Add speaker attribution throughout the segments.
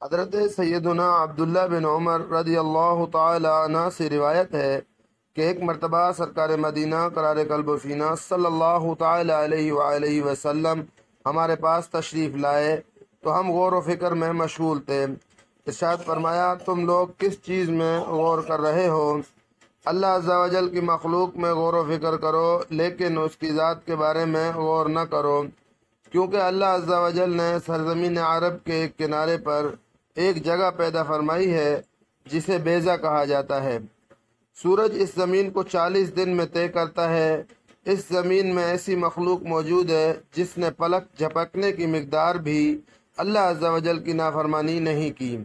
Speaker 1: حضرت سیدنا عبداللہ بن عمر رضی اللہ تعالی عنہ سے روایت ہے کہ ایک مرتبہ سرکار مدینہ قرار قلب و سینہ صلی اللہ تعالی علیہ وآلہ وسلم ہمارے پاس تشریف لائے تو ہم غور و فکر میں مشغول تھے۔ ارشاد فرمایا، تم لوگ کس چیز میں غور کر رہے ہو؟ اللہ عز و جل کی مخلوق میں غور و فکر کرو، لیکن اس کی ذات کے بارے میں غور نہ کرو، کیونکہ اللہ عز و جل نے سرزمین عرب کے ایک کنارے پر ایک جگہ پیدا فرمائی ہے جسے بیضہ کہا جاتا ہے۔ سورج اس زمین کو 40 دن میں طے کرتا ہے۔ اس زمین میں ایسی مخلوق موجود ہے جس نے پلک جھپکنے کی مقدار بھی اللہ عز و جل کی نافرمانی نہیں کی۔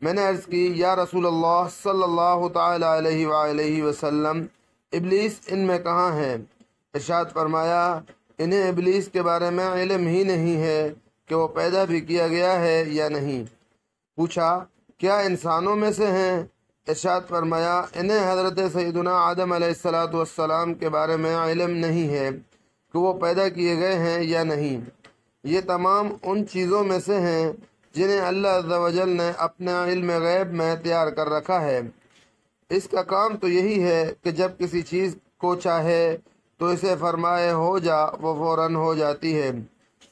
Speaker 1: میں نے عرض کی، یا رسول اللہ صلی اللہ تعالی علیہ وآلہ وسلم، ابلیس ان میں کہاں ہے؟ ارشاد فرمایا، انہیں ابلیس کے بارے میں علم ہی نہیں ہے کہ وہ پیدا بھی کیا گیا ہے یا نہیں۔ پوچھا، کیا انسانوں میں سے ہیں؟ ارشاد فرمایا، انہیں حضرت سیدنا آدم علیہ السلام کے بارے میں علم نہیں ہے کہ وہ پیدا کیے گئے ہیں یا نہیں۔ یہ تمام ان چیزوں میں سے ہیں جنہیں اللہ عز و جل نے اپنے علم غیب میں تیار کر رکھا ہے۔ اس کا کام تو یہی ہے کہ جب کسی چیز کو چاہے تو اسے فرمائے ہو جا، وہ فوراً ہو جاتی ہے۔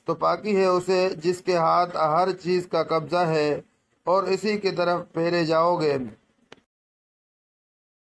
Speaker 1: تو پاکی ہے اسے جس کے ہاتھ ہر چیز کا قبضہ ہے، اور اسی کی طرف پھیرے جاؤ گے۔